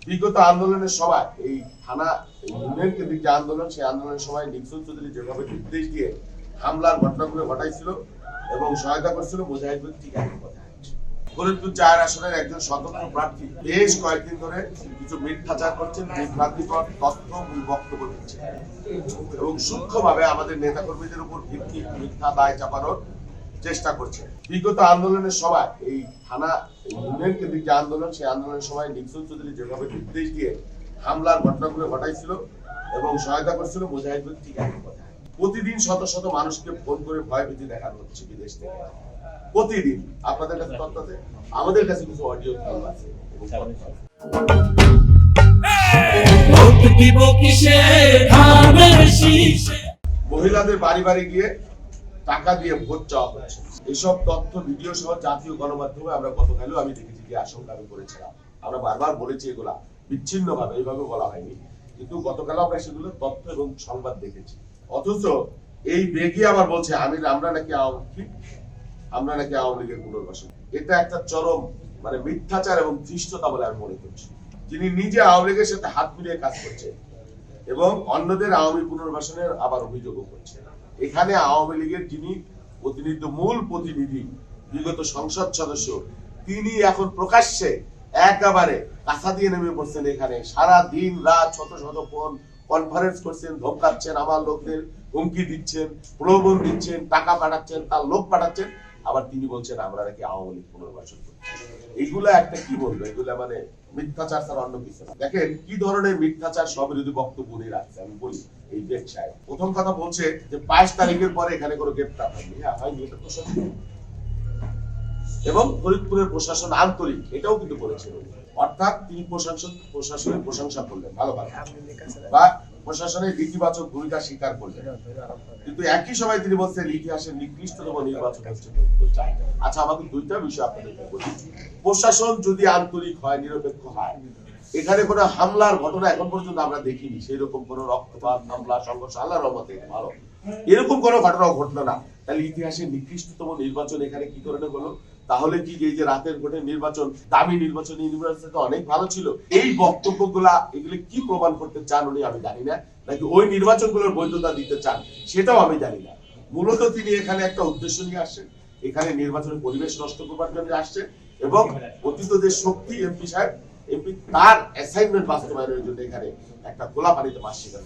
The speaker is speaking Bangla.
বিগত আন্দোলনের সময় এই থানা ইউনিয়ন কেন্দ্রিক যে আন্দোলন, সেই আন্দোলনের সময় নিক্সন চৌধুরী যেভাবে নির্দেশ দিয়ে হামলার ঘটনাগুলো ঘটাইছিল এবং সহায়তা করছিল, মুজাহিদ ঠিক একই কথা। ফরিদপুর ৪ আসনের একজন স্বতন্ত্র প্রার্থী বেশ কয়েকদিন ধরে কিছু মিথ্যাচার করছেন, বিভ্রান্তিকর তথ্য বক্তব্য দিচ্ছেন এবং সূক্ষ্মভাবে আমাদের নেতাকর্মীদের উপর ভিত্তি মিথ্যা দায় চাপানোর চেষ্টা করছে। বিগত আন্দোলনের সময় এই থানা ইউনিয়ন কেন্দ্রিক যে আন্দোলন, সেই আন্দোলনের সময় নিক্সন চৌধুরী যেভাবে নির্দেশ দিয়ে হামলার ঘটনাগুলো ঘটাইছিল এবং সহায়তা করছিল, মুজাহিদ ঠিক একই কথা। প্রতিদিন শত শত মানুষকে ফোন করে ভয়ভীতি দেখানো হচ্ছে বিদেশ থেকে। প্রতিদিন আপনাদের কাছে তথ্য আছে, আমাদের কাছে কিছু অডিও আছে। মহিলাদের বাড়ি বাড়ি গিয়ে টাকা দিয়ে ভোট চাওয়া হচ্ছে। এইসব তথ্য ভিডিও সহ জাতীয় গণমাধ্যমে আমরা গতকালও আমি দেখেছি যে আশঙ্কা আমি করেছিলাম। আমরা বারবার বলেছি এগুলা বিচ্ছিন্ন ভাবে, এইভাবে বলা হয়নি, কিন্তু গতকাল আমরা সেগুলো তথ্য এবং সংবাদ দেখেছি। অথচ এই বেগই আবার বলছে আমরা নাকি আওয়ামী লীগের পুনর্বাসন। এটা একটা চরম মিথ্যাচার এবং ধৃষ্টতা বলে আমি মনে করছি। যিনি নিজে আওয়ামী লীগের সাথে হাত মিলিয়ে কাজ করছে এবং অন্যদের আওয়ামী পুনর্বাসনের আবার অভিযোগও করছে। এখানে আওয়ামী লীগের যিনি মূল প্রতিনিধি, বিগত সংসদ সদস্য, তিনি এখন প্রকাশ্যে একেবারে কাঁথা দিয়ে নেমে পড়ছেন। এখানে সারা দিন রাত শত শত ফোন কনফারেন্স করছেন, ধমকাচ্ছেন, আমার লোকদের হুমকি দিচ্ছেন, প্রলোভন দিচ্ছেন, টাকা পাঠাচ্ছেন, তার লোক পাঠাচ্ছেন, আবার তিনি বলছেন আমরা নাকি আওয়ামী লীগ পুনর্বাসন করছি। এইগুলা একটা কি বলবো, এগুলা মিথ্যাচার ছাড়া অন্য কিছু না। দেখেন কি ধরনের মিথ্যাচার সবিরোধী বক্তব্য উনি রাখছে। আমি বলি এই বেগ সাহেব প্রথম কথা বলছে যে ২২ তারিখের পরে এখানে কোনো গ্রেপ্তার হয়নি। হ্যাঁ হয়নি, এটা তো সত্যি। এবং ফরিদপুরের প্রশাসন আন্তরিক, এটাও কিন্তু বলেছেন। অর্থাৎ তিনি প্রশাসনের প্রশংসা করলেন, ভালোভাবে বা প্রশাসনের ইতিবাচক ভূমিকা স্বীকার করলেন, কিন্তু একই সময় তিনি বলছেন ইতিহাসের নিকৃষ্টতম নির্বাচন হচ্ছে। আচ্ছা, আমাকে দুইটা বিষয় আপনাদেরকে বলি। প্রশাসন যদি আন্তরিক হয়, নিরপেক্ষ হয়, এখানে কোনো হামলার ঘটনা এখন পর্যন্ত আমরা দেখিনি, সেই রকম কোনো রক্তপাত, হামলা, সংঘর্ষ, আল্লাহর রহমতে ভালো এরকম কোনো ঘটনা ঘটলো না, তাহলে ইতিহাসের নিকৃষ্টতম নির্বাচন এখানে কি করে হলো? তাহলে কি যে রাতের ভোটের নির্বাচন, দামি নির্বাচন, ইউনিভার্সিটি তো অনেক ভালো ছিল? এই বক্তব্যগুলা এগুলো কি প্রমাণ করতে চান উনি আমি জানি না, নাকি ওই নির্বাচনগুলোর বৈধতা দিতে চান সেটাও আমি জানি না। মূলত তিনি এখানে একটা উদ্দেশ্য নিয়ে আসছেন, এখানে নির্বাচনের পরিবেশ নষ্ট করবার জন্য আসছেন এবং অতীত যে শক্তি এমপি তার অ্যাসাইনমেন্ট বাস্তবায়নের জন্য এখানে একটা খোলা পানিতে মাছ শিকার।